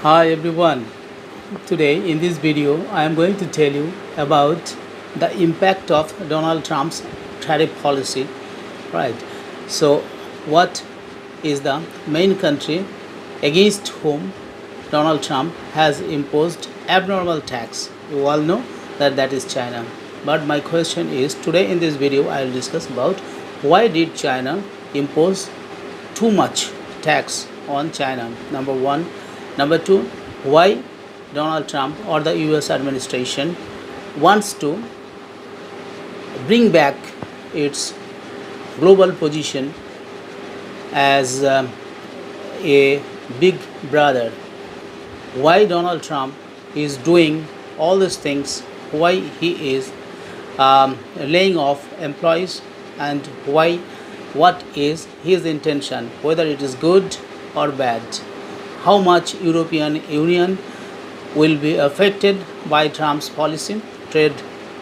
Hi everyone. Today in this video I am going to tell you about the impact of Donald Trump's tariff policy. Right. So what is the main country against whom Donald Trump has imposed abnormal tax? You all know that is China. But my question is, today in this video I will discuss about why did China impose too much tax on China. Number one. Number two, why Donald Trump or the US administration wants to bring back its global position as a big brother. Why Donald Trump is doing all these things, why he is laying off employees, and what is his intention, whether it is good or bad. How much European Union will be affected by Trump's policy, trade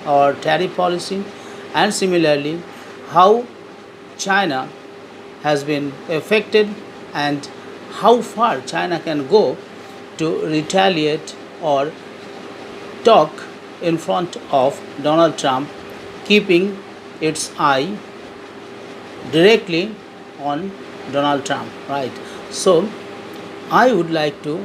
or tariff policy, and similarly how China has been affected and how far China can go to retaliate or talk in front of Donald Trump, keeping its eye directly on Donald Trump, right? So I would like to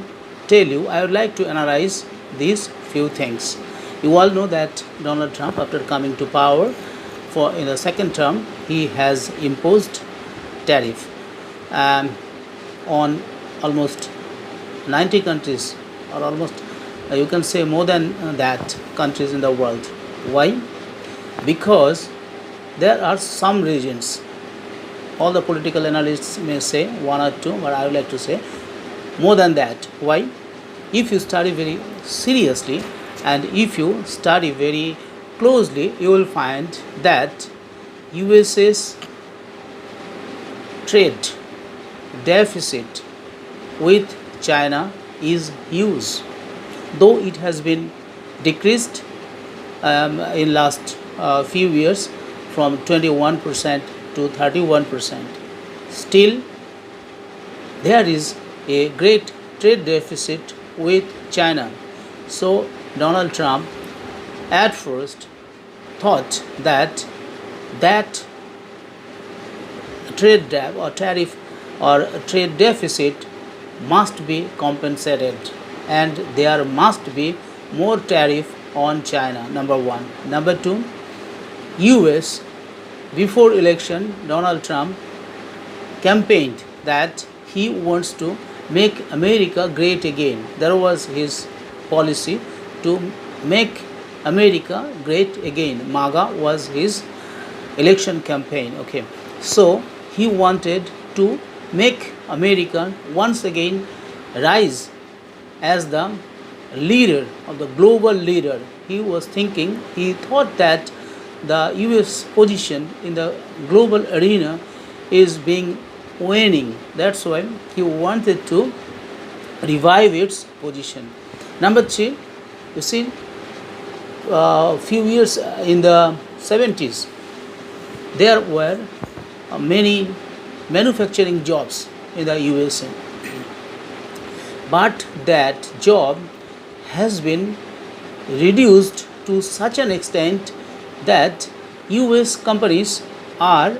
analyze these few things. You all know that Donald Trump, after coming to power for in the second term, he has imposed tariff on almost 90 countries, or almost you can say more than that countries in the world. Why? Because there are some regions. All the political analysts may say one or two, but I would like to say more than that. Why? If you study very seriously and if you study very closely, you will find that USA's trade deficit with China is huge, though it has been decreased in last few years from 21% to 31%. Still, there is a great trade deficit with China. So Donald Trump at first thought that trade gap or tariff or trade deficit must be compensated, and there must be more tariff on China. Number one. Number two, US before election Donald Trump campaigned that he wants to make America great again. That was his policy, to make America great again. MAGA was his election campaign. Okay, so he wanted to make America once again rise as the leader of the global leader. He thought that the US position in the global arena is being waning. That's why he wanted to revive its position. Number three, you see, a few years in the 70s, there were many manufacturing jobs in the USA, but that job has been reduced to such an extent that US companies are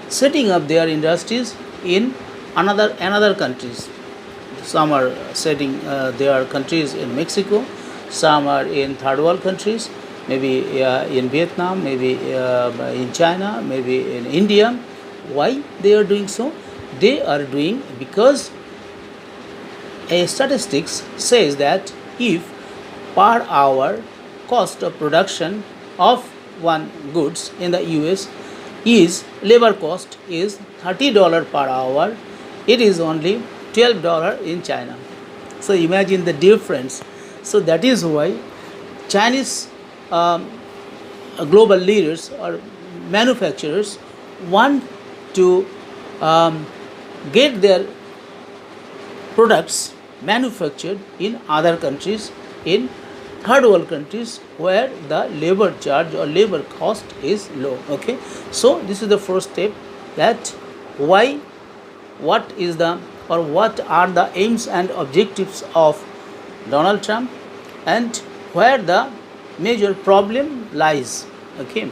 setting up their industries in another countries. Some are setting their countries in Mexico, some are in third world countries, maybe in Vietnam, maybe in China, maybe in India. Why they are doing so? They are doing because a statistics says that if per hour cost of production of one goods in the US is labor cost is $30 per hour, it is only $12 in China. So imagine the difference. So that is why Chinese global leaders or manufacturers want to get their products manufactured in other countries, in third world countries where the labor charge or labor cost is low. Okay, so this is the first step, that what is the or what are the aims and objectives of Donald Trump and where the major problem lies. Okay,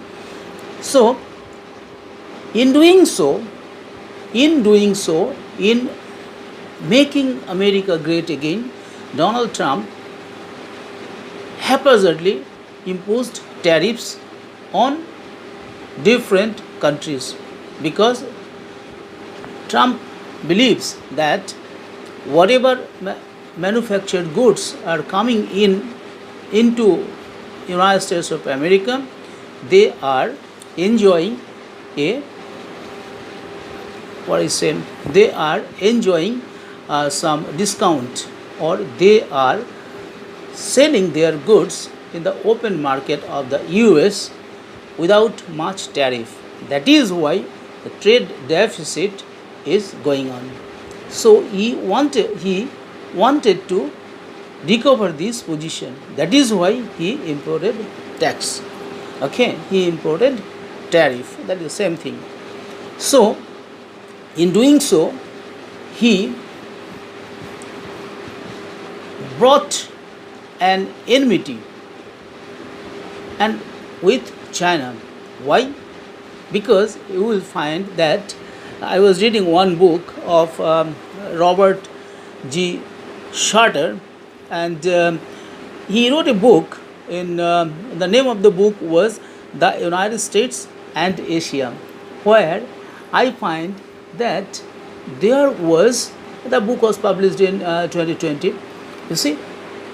so in doing so, in making America great again, Donald Trump haphazardly imposed tariffs on different countries because Trump believes that whatever manufactured goods are coming into United States of America, they are enjoying a they are enjoying some discount, or they are selling their goods in the open market of the US without much tariff. That is why the trade deficit is going on. So he wanted to recover this position. That is why he imported tax. Okay, he imported tariff. That is the same thing. So in doing so, he brought an enmity and with China. Why? Because you will find that I was reading one book of Robert G. Charter, and he wrote a book. In the name of the book was The United States and Asia, where I find that there was, the book was published in 2020. You see,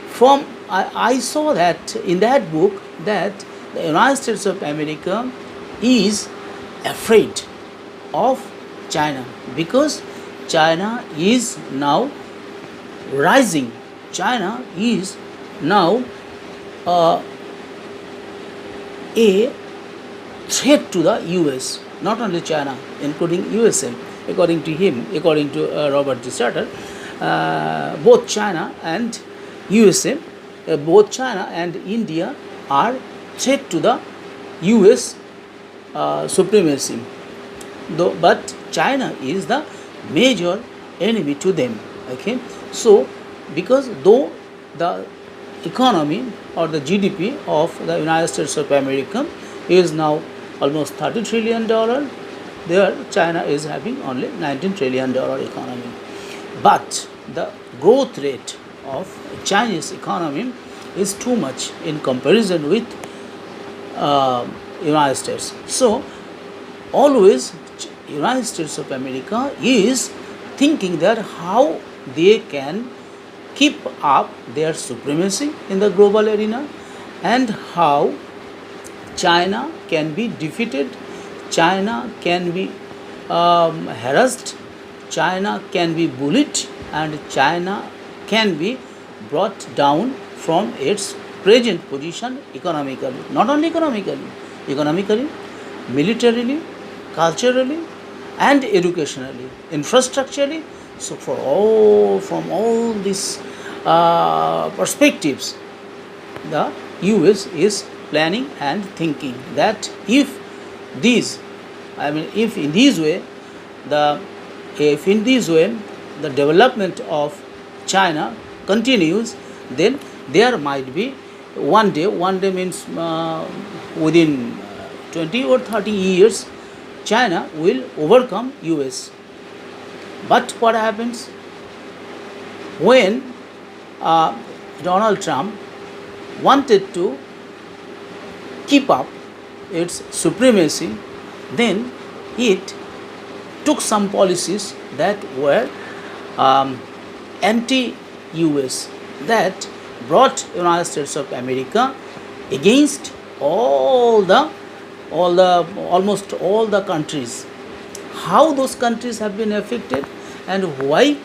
from I saw that in that book that the United States of America is afraid of China because China is now rising. China is now a threat to the US, not only China, including USA. According to him, according to Robert G. Charter, both China and USA, both China and India are threat to the US supremacy. But China is the major enemy to them. Okay, so because though the economy or the GDP of the United States of America is now almost $30 trillion, there China is having only $19 trillion economy. But the growth rate of Chinese economy is too much in comparison with United States. So always United States of America is thinking that how they can keep up their supremacy in the global arena and how China can be defeated, China can be harassed, China can be bullied, and China can be brought down from its present position economically. Not only economically, militarily, culturally, and educationally, infrastructurally. So from all these perspectives, the US is planning and thinking that if in this way the development of China continues, then there might be one day means within 20 or 30 years, China will overcome US. But what happens when Donald Trump wanted to keep up its supremacy, then it took some policies that were anti-US, that brought United States of America against almost all the countries. How those countries have been affected and why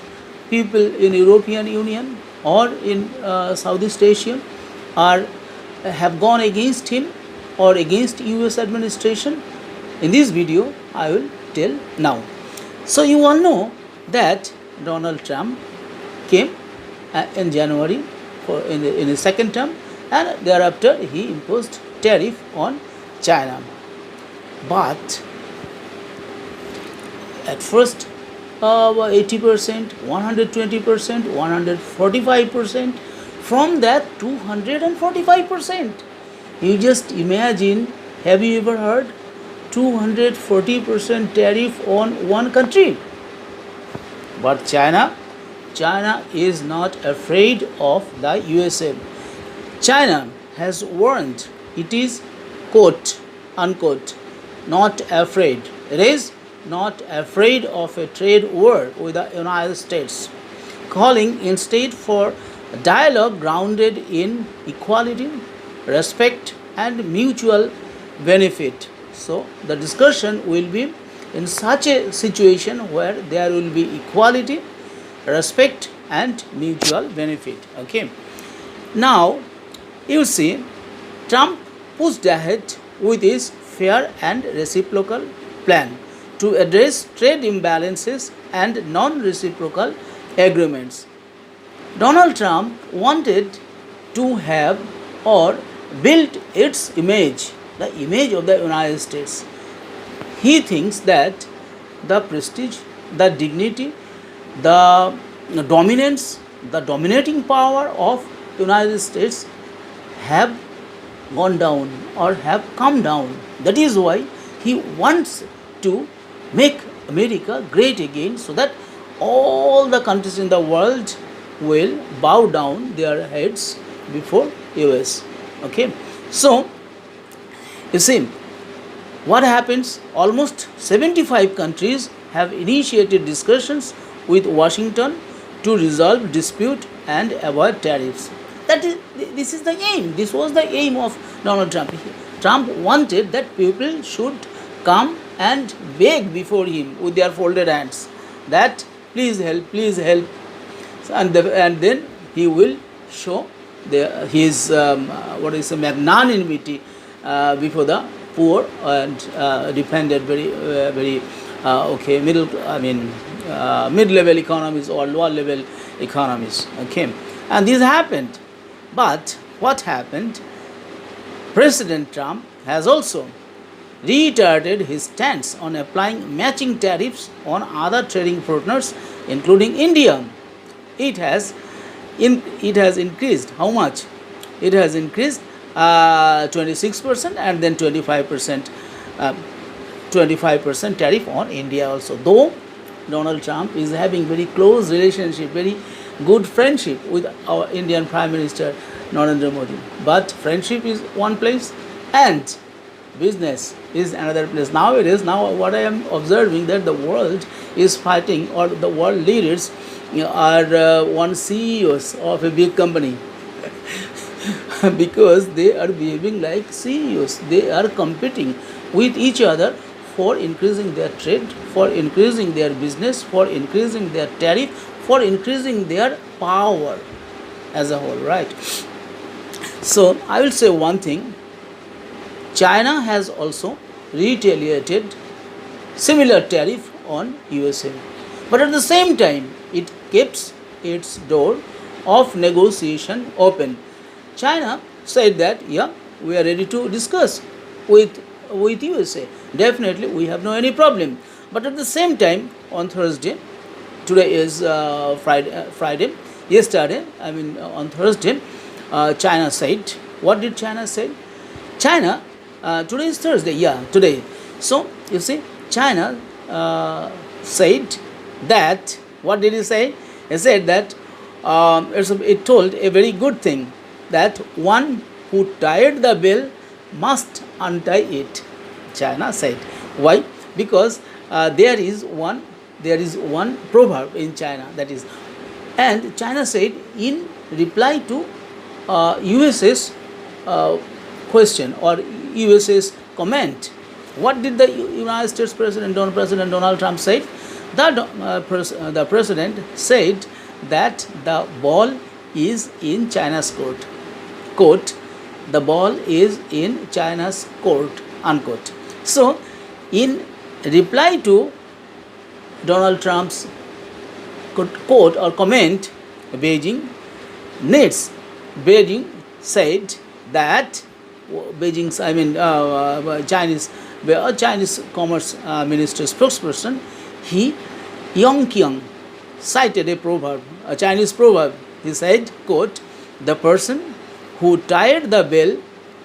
people in European Union or in Southeast Asia have gone against him or against US administration, in this video I will tell now. So you all know that Donald Trump came in January in his second term, and thereafter he imposed tariff on China. But at first 80%, 120%, 145%, from that 245%. You just imagine, have you ever heard 240% tariff on one country? But China is not afraid of the USA. China has warned it is, quote unquote, not afraid. It is not afraid of a trade war with the United States, calling instead for a dialogue grounded in equality, respect, and mutual benefit. So, the discussion will be in such a situation where there will be equality, respect, and mutual benefit. Okay. Now, you see, Trump pushed ahead with his fair and reciprocal plan to address trade imbalances and non reciprocal agreements. Donald Trump wanted to have or build its image, the image of the United States. He thinks that the prestige, the dignity, the dominance, the dominating power of United States have gone down or have come down. That is why he wants to make America great again, so that all the countries in the world will bow down their heads before US. Okay, so you see what happens. Almost 75 countries have initiated discussions with Washington to resolve dispute and avoid tariffs. This is the aim. This was the aim of Donald Trump. Trump wanted that people should come and beg before him with their folded hands that please help. And then he will show his magnanimity before the poor and dependent, very mid-level economies or lower level economies. Okay, and this happened. But what happened? President Trump has also reiterated his stance on applying matching tariffs on other trading partners, including India. It has increased. How much? It has increased 26% and then 25%, 25% tariff on India also. Though Donald Trump is having very close relationship, very good friendship with our Indian Prime Minister Narendra Modi. But friendship is one place and business is another place. Nowadays, what I am observing, that the world is fighting, or the world leaders are one CEOs of a big company because they are behaving like CEOs. They are competing with each other for increasing their trade, for increasing their business, for increasing their tariff, for increasing their power as a whole, right? So I will say one thing. China has also retaliated similar tariff on USA, but at the same time it keeps its door of negotiation open. China said that we are ready to discuss with USA. Definitely we have no any problem. But at the same time, on Thursday, today is Friday. Yesterday, on Thursday, China said. What did China say? China. Today is Thursday. Yeah, today. So you see, China said that. What did he say? He said that it told a very good thing, that one who tied the bell must untie it. China said. Why? Because there is one proverb in China, that is, and China said in reply to USA's question or USA's comment. What did the United States President Donald Trump say? The president said that the ball is in China's court. Quote, the ball is in China's court, unquote. So, in reply to Donald Trump's quote or comment, Beijing said that Chinese Commerce Minister spokesperson, he Yongqiang cited a proverb, a Chinese proverb. He said, quote, "The person who tied the bell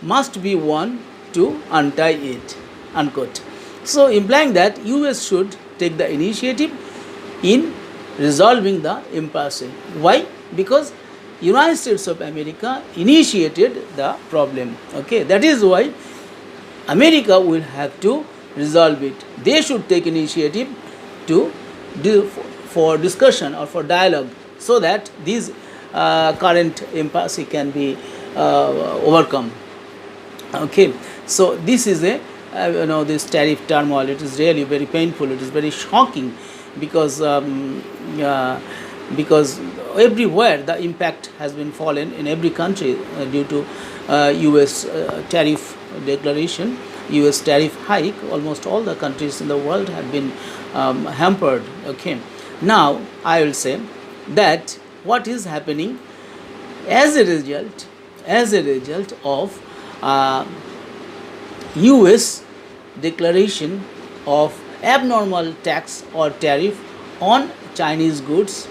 must be one to untie it," unquote. So implying that US should take the initiative in resolving the impasse. Why? Because United States of America initiated the problem. Okay, that is why America will have to resolve it. They should take initiative to do for discussion or for dialogue, so that these current impasse can be overcome. Okay, so this is a this tariff turmoil. It is really very painful. It is very shocking, because everywhere the impact has been fallen in every country due to U.S. Tariff declaration, U.S. tariff hike. Almost all the countries in the world have been hampered. Okay, now I will say that what is happening as a result of U.S. declaration of abnormal tax or tariff on Chinese goods.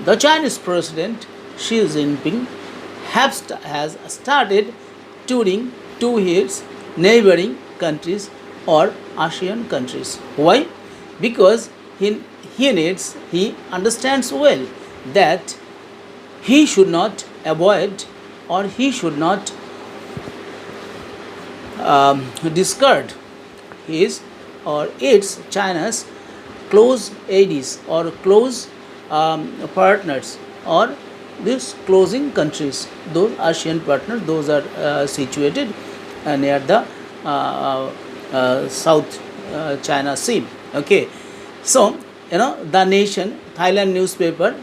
The Chinese President Xi Jinping has started touring to his neighboring countries or ASEAN countries. Why? Because he understands well that he should not avoid, or he should not discard his or its China's close aides or close partners, or these closing countries. Those ASEAN partners, those are situated near the South China Sea. Okay, so the Nation, Thailand newspaper,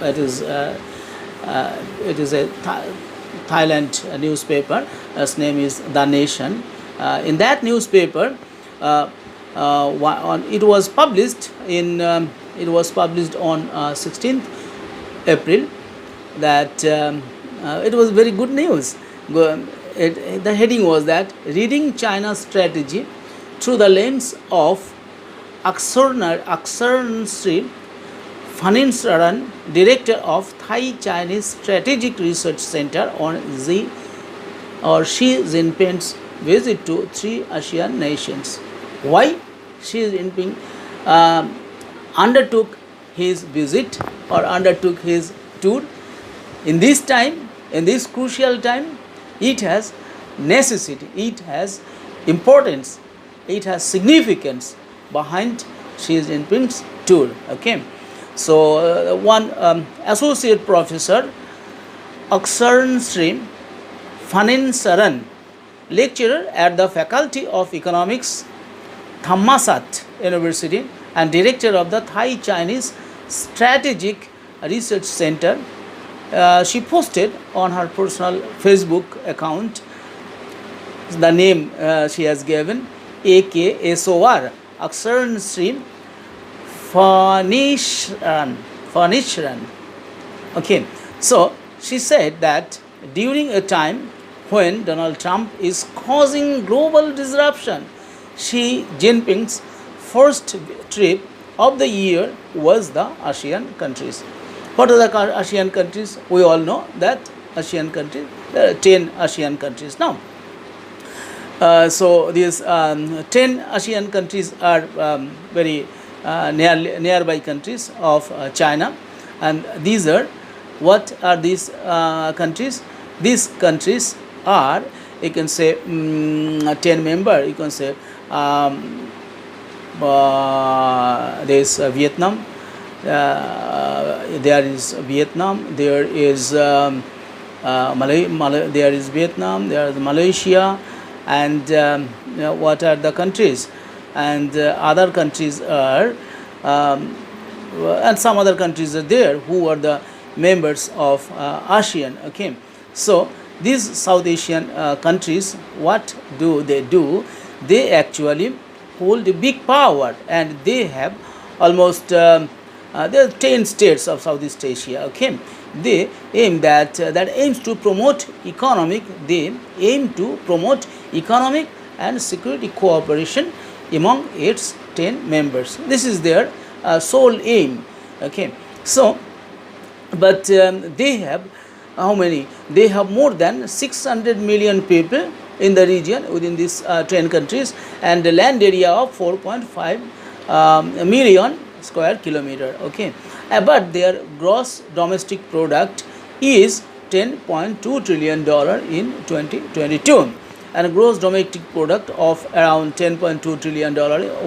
it is a Thailand newspaper. Its name is The Nation. In that newspaper, it was published on 16th April. That it was very good news. The heading was that reading China's strategy through the lens of Aksarn Sri Phanintharan, director of Thai Chinese Strategic Research Center, on Xi Jinping's visit to 3 ASEAN nations. Why Xi Jinping undertook his visit or undertook his tour in this time, in this crucial time? It has necessity, it has importance, it has significance behind Xi Jinping's tour. Okay, so one associate professor, Aksarn Sri Phanintharan, lecturer at the Faculty of Economics, Thammasat University, and director of the Thai Chinese Strategic Research Center, she posted on her personal Facebook account the name she has given, AKSOR, Aksarn Sri Phanintharan. Okay, so she said that during a time when Donald Trump is causing global disruption, Xi Jinping's first trip of the year was the ASEAN countries. What are the ASEAN countries? We all know that ASEAN countries, there are 10 ASEAN countries now. So these 10 ASEAN countries are very nearby countries of China, and these are, what are these countries? These countries are, you can say, 10 member. You can say there is Vietnam. There is Vietnam. There is there is Vietnam. There is Malaysia, and what are the countries? And other countries are, and some other countries are there who are the members of ASEAN. Okay, so these South Asian countries, what do? They actually hold a big power, and they have almost there are 10 states of Southeast Asia. Okay, they aim that aims to promote economic. They aim to promote economic and security cooperation among its 10 members. This is their sole aim. Okay, so but they have how many? They have more than 600 million people in the region within these 10 countries, and the land area of 4.5 million square kilometer. Okay, but their gross domestic product is $10.2 trillion in 2022, and gross domestic product of around $10.2 trillion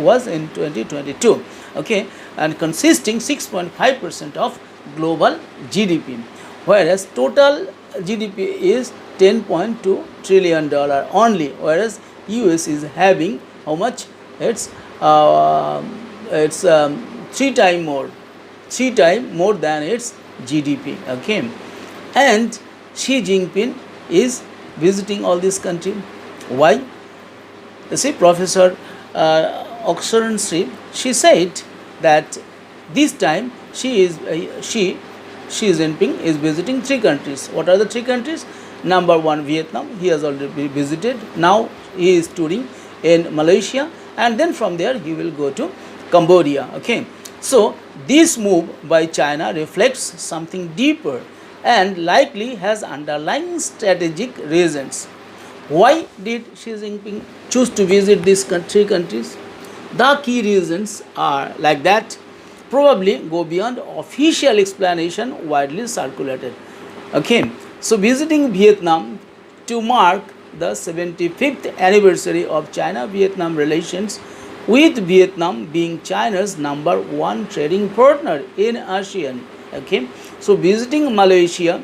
was in 2022. Okay, and consisting 6.5% of global GDP, whereas total GDP is $10.2 trillion only, whereas US is having how much? It's three times more than its GDP. Okay, and Xi Jinping is visiting all this country. Why? You see, Professor Oxford Sri, she said that this time Xi Jinping is visiting 3 countries. What are the 3 countries? Number 1, Vietnam. He has already visited. Now he is touring in Malaysia, and then from there he will go to Cambodia. Okay, so this move by China reflects something deeper and likely has underlying strategic reasons. Why did Xi Jinping choose to visit these 3 countries? The key reasons are like that, probably go beyond official explanation widely circulated. Okay, so visiting Vietnam to mark the 75th anniversary of China-Vietnam relations, with Vietnam being China's number 1 trading partner in ASEAN. Okay, so visiting Malaysia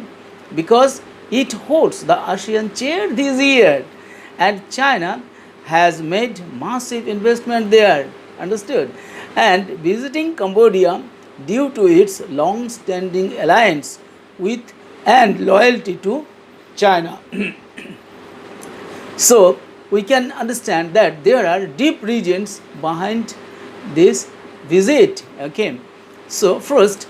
because it holds the ASEAN chair this year, and China has made massive investment there. Understood? And visiting Cambodia due to its long-standing alliance with and loyalty to China. So we can understand that there are deep reasons behind this visit. Okay, so first,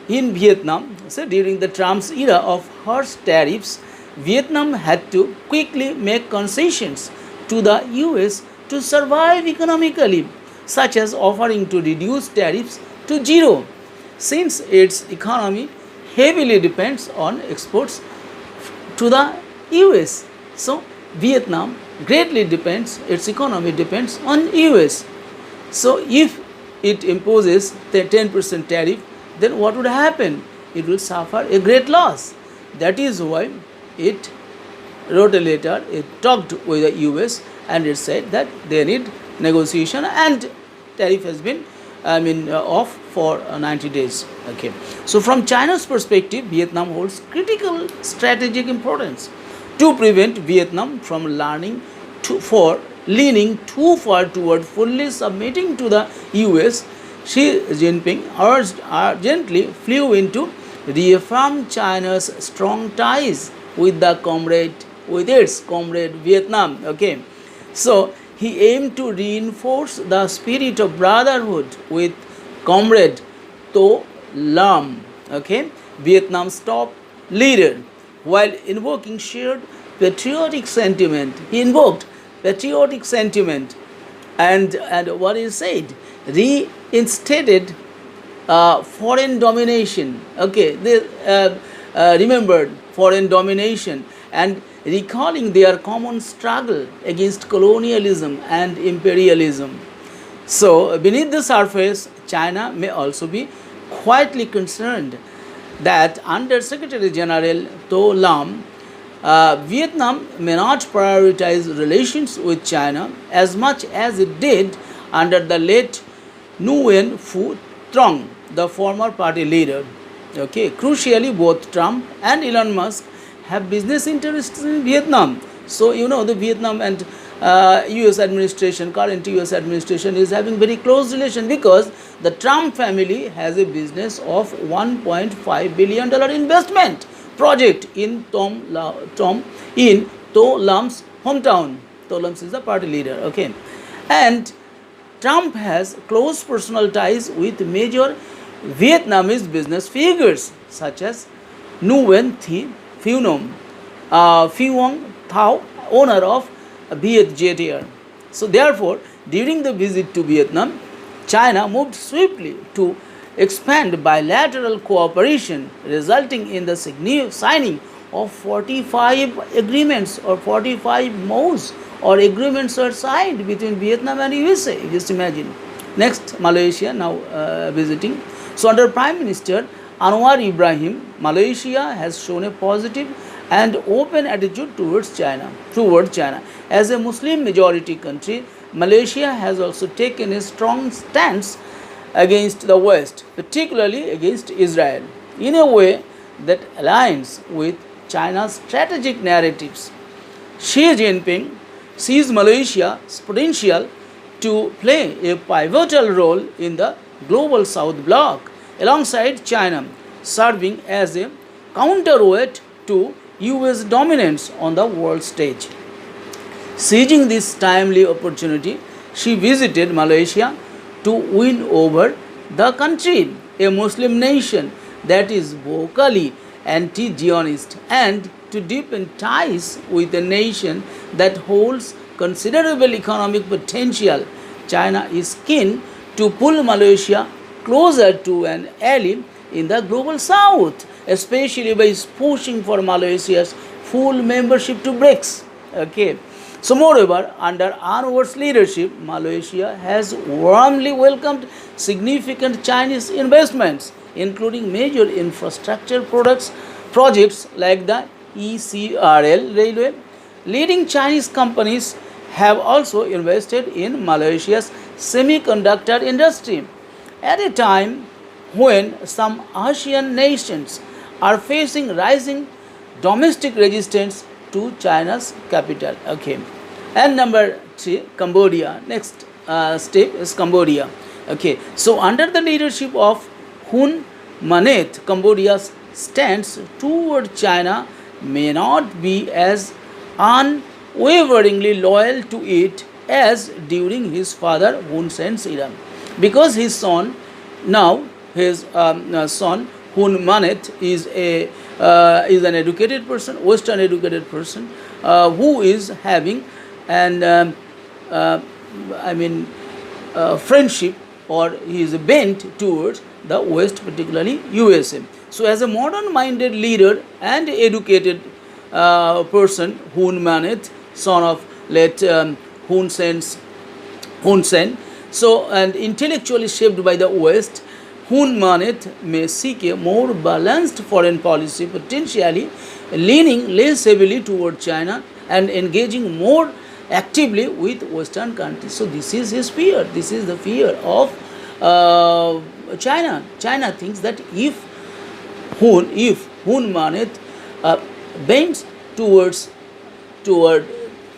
in Vietnam, so during the Trump's era of harsh tariffs, Vietnam had to quickly make concessions to the US to survive economically, such as offering to reduce tariffs to zero, since its economy heavily depends on exports to the US. So Vietnam greatly depends, its economy depends on US. So if it imposes the 10% tariff, then what would happen? It will suffer a great loss. That is why it wrote a letter, it talked with the US, and it said that they need negotiation, and tariff has been off for 90 days. Okay, so from China's perspective, Vietnam holds critical strategic importance. To prevent Vietnam from leaning too far toward fully submitting to the US, Xi Jinping urgently flew in to reaffirm China's strong ties with its comrade Vietnam. Okay, so he aimed to reinforce the spirit of brotherhood with comrade To Lam, okay, Vietnam's top leader, while invoking shared patriotic sentiment. He invoked patriotic sentiment, and what he said, reinstated foreign domination. Okay, they remembered foreign domination and recalling their common struggle against colonialism and imperialism. So beneath the surface, China may also be quietly concerned that under Secretary General To Lam, Vietnam may not prioritize relations with China as much as it did under the late Nguyen Phu Trong, the former party leader. Okay, crucially, both Trump and Elon Musk have business interests in Vietnam. So the Vietnam and US administration, current US administration, is having very close relation, because the Trump family has a business of $1.5 billion investment project in To Lam's hometown. To Lam is the party leader. Okay, and Trump has close personal ties with major Vietnamese business figures such as Nguyen Thi Phuong Thao, owner of Viet Jet Air. So therefore, during the visit to Vietnam, China moved swiftly to expand bilateral cooperation, resulting in the signing of 45 agreements or 45 MOUs or agreements are signed between Vietnam and USA. Just imagine. Next, Malaysia now visiting. So under Prime Minister Anwar Ibrahim, Malaysia has shown a positive and open attitude towards China. As a Muslim majority country, Malaysia has also taken a strong stance against the West, particularly against Israel, in a way that aligns with China's strategic narratives. Xi Jinping sees Malaysia's potential to play a pivotal role in the global South Bloc, alongside China, serving as a counterweight to US dominance on the world stage. Seizing this timely opportunity, she visited Malaysia to win over the country, a Muslim nation that is vocally anti-Zionist, and to deepen ties with a nation that holds considerable economic potential. China is keen to pull Malaysia closer to an ally in the global south, especially by pushing for Malaysia's full membership to BRICS. Okay. So moreover, under Anwar's leadership, Malaysia has warmly welcomed significant Chinese investments, including major infrastructure projects like the ECRL railway. Leading Chinese companies have also invested in Malaysia's semiconductor industry at a time when some ASEAN nations are facing rising domestic resistance to China's capital. Okay. And number 3, Cambodia. Next step is Cambodia. Okay. So under the leadership of Hun Manet, Cambodia's stance toward China may not be as unwaveringly loyal to it as during his father Hun Sen's era, because his son Hun Manet is an educated person, Western educated person, who is having an friendship, or he is bent towards the West, particularly USA. So as a modern-minded leader and educated person, Hun Manet, son of late Hun Sen, so and intellectually shaped by the West, Hun Manet may seek a more balanced foreign policy, potentially leaning less heavily toward China and engaging more actively with Western countries. So this is his fear. This is the fear of China. China thinks that if Hun Manet bends toward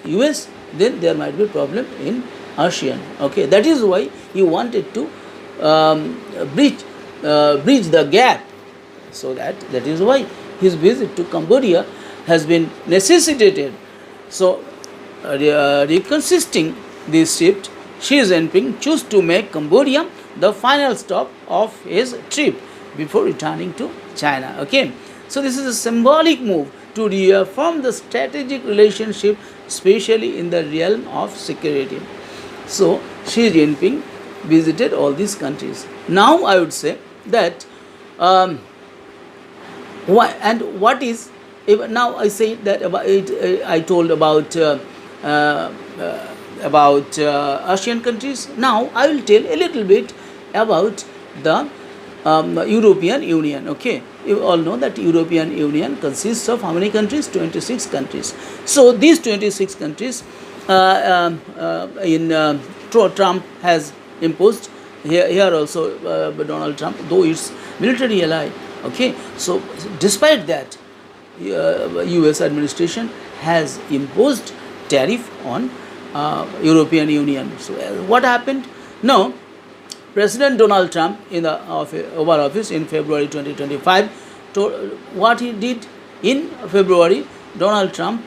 US, then there might be a problem in ASEAN. Okay, that is why he wanted to bridge the gap. So that is why his visit to Cambodia has been necessitated. So reconstructing this shift, Xi Jinping chose to make Cambodia the final stop of his trip before returning to China. Okay, so this is a symbolic move to reaffirm the strategic relationship, especially in the realm of security. So Xi Jinping visited all these countries. Now I would say that what is now I say that about it, I told about ASEAN countries. Now I will tell a little bit about the European Union. Okay, you all know that European Union consists of how many countries? 26 countries. So these 26 countries Trump has imposed here also Donald Trump, though it's military ally. Okay, so despite that, US administration has imposed tariff on European Union. So what happened? Now, President Donald Trump in the Oval Office in February 2025, what he did in February, Donald Trump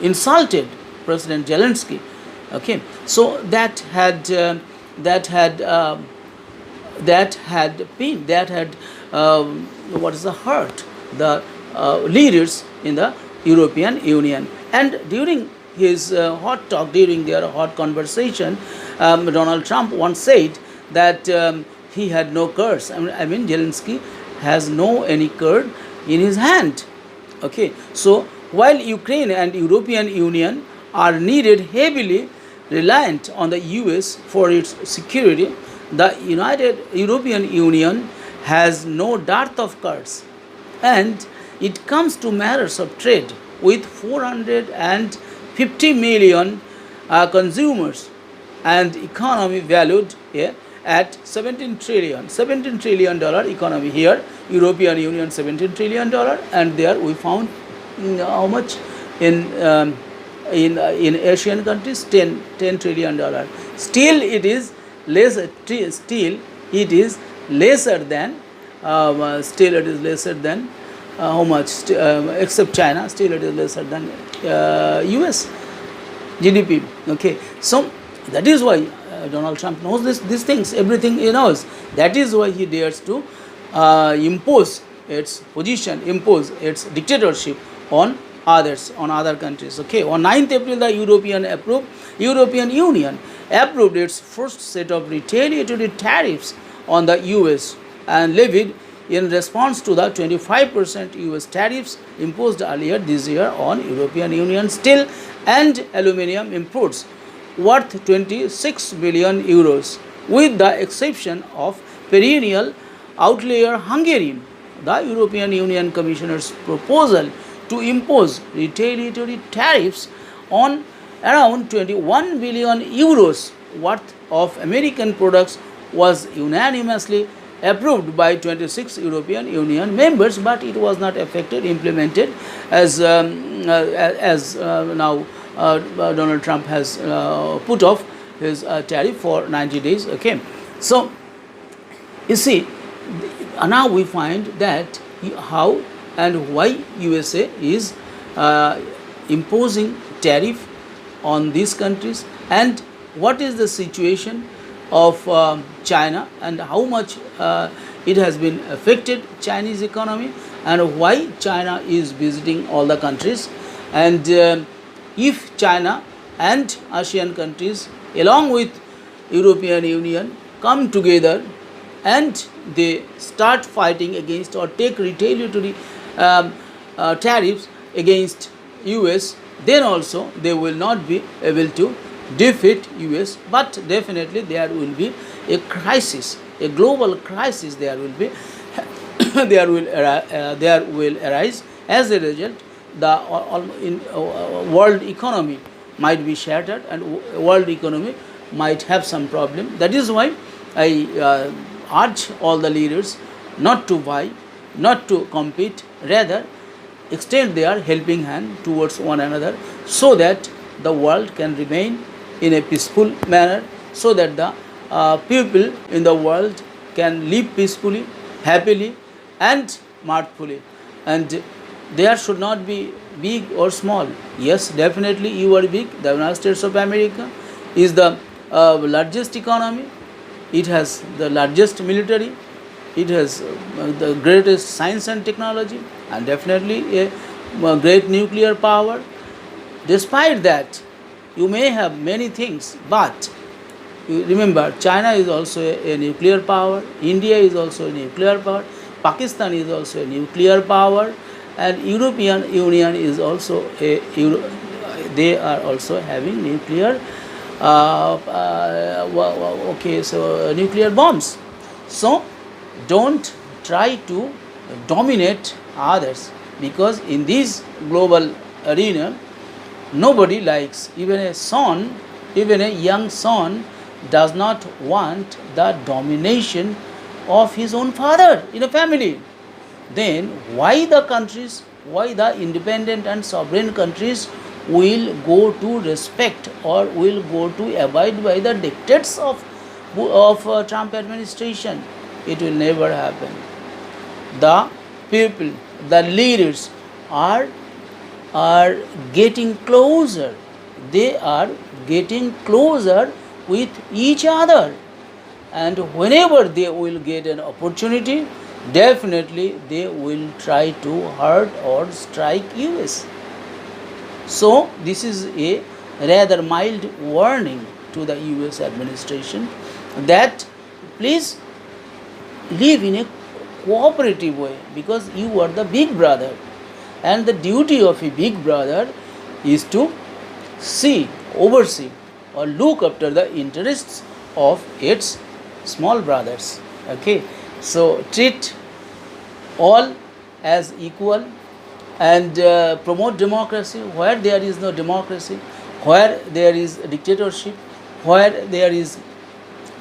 insulted President Zelensky. Okay, so that had hurt the leaders in the European Union. And during his hot talk, during their hot conversation, Donald Trump once said that he had no cards. I mean, Zelensky has no any card in his hand. Okay, so while Ukraine and European Union are needed heavily reliant on the US for its security, the United European Union has no dearth of cards, and it comes to matters of trade with 450 million consumers and economy valued at 17 trillion dollar economy here. European Union 17 trillion dollar, and there we found how much in in Asian countries 10 trillion dollar. Still it is lesser than how much, except China, still it is lesser than US GDP. Okay, so that is why Donald Trump knows these things, everything he knows. That is why he dares to impose its position, impose its dictatorship on others, on other countries. Okay, on 9th April, the European Union approved its first set of retaliatory tariffs on the US and levied in response to the 25% US tariffs imposed earlier this year on European Union steel and aluminium imports worth 26 billion euros, with the exception of perennial outlier Hungary. The European Union Commissioner's proposal to impose retaliatory tariffs on around 21 billion euros worth of American products was unanimously approved by 26 European Union members, but it was not implemented as now Donald Trump has put off his tariff for 90 days. Okay, so you see, now we find that how and why USA is imposing tariff on these countries, and what is the situation of China, and how much it has been affected Chinese economy, and why China is visiting all the countries, and if China and ASEAN countries along with European Union come together and they start fighting against or take retaliatory tariffs against US, then also they will not be able to defeat US, but definitely there will be a crisis, a global crisis. There will be there will arise. As a result, the world economy might be shattered, and world economy might have some problem. That is why I urge all the leaders not to buy, not to compete, rather extend their helping hand towards one another, so that the world can remain in a peaceful manner, so that the people in the world can live peacefully, happily, and mirthfully. And there should not be big or small. Yes, definitely you are big. The United States of America is the largest economy. It has the largest military. It has the greatest science and technology, and definitely a great nuclear power. Despite that, you may have many things, but you remember, China is also a nuclear power, India is also a nuclear power, Pakistan is also a nuclear power, and European Union is also they are also having nuclear nuclear bombs. So don't try to dominate others, because in this global arena nobody likes, even a young son does not want the domination of his own father in a family. Then why the independent and sovereign countries will go to respect or will go to abide by the dictates of Trump administration? It will never happen. The people, the leaders are getting closer. They are getting closer with each other, and whenever they will get an opportunity, definitely they will try to hurt or strike US. So this is a rather mild warning to the US administration that please live in a cooperative way, because you are the big brother, and the duty of a big brother is to oversee or look after the interests of its small brothers. Okay, so treat all as equal, and promote democracy where there is no democracy, where there is dictatorship, where there is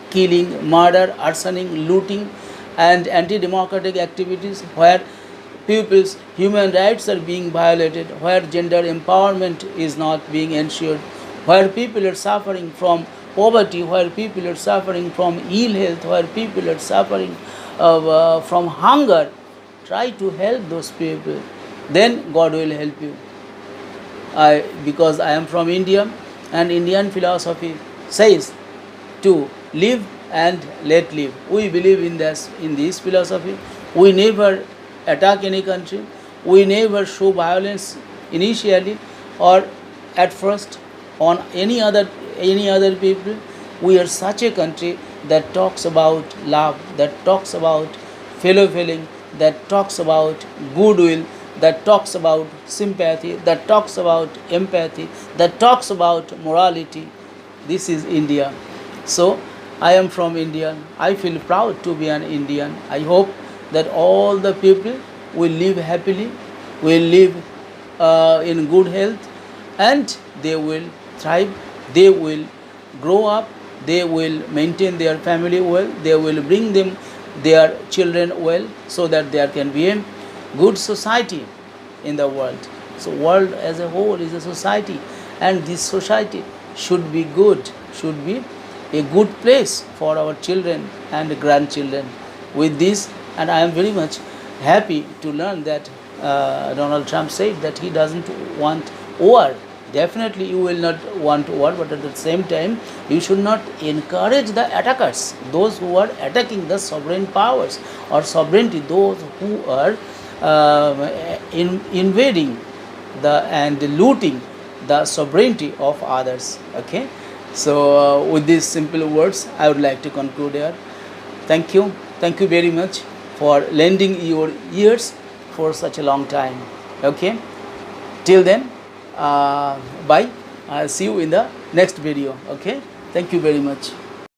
killing, murder, arsoning, looting, and anti-democratic activities, where people's human rights are being violated, where gender empowerment is not being ensured, where people are suffering from poverty, where people are suffering from ill health, where people are suffering from hunger. Try to help those people, then God will help you. Because I am from India, and Indian philosophy says to live and let live. We believe in this philosophy. We never attack any country. We never show violence initially or at first on any other people. We are such a country that talks about love, that talks about fellow feeling, that talks about goodwill, that talks about sympathy, that talks about empathy, that talks about morality. This is India. So I am from India. I feel proud to be an Indian. I hope that all the people will live happily, will live in good health, and they will thrive, they will grow up, they will maintain their family well, they will bring them their children well, so that there can be a good society in the world. So world as a whole is a society, and this society should be good, should be a good place for our children and grandchildren. With this, and I am very much happy to learn that Donald Trump said that he doesn't want war. Definitely you will not want war, but at the same time you should not encourage the attackers, those who are attacking the sovereign powers or sovereignty, those who are invading and looting the sovereignty of others. Okay, so with these simple words I would like to conclude here. Thank you very much for lending your ears for such a long time. Okay, till then, bye. I'll see you in the next video. Okay, thank you very much.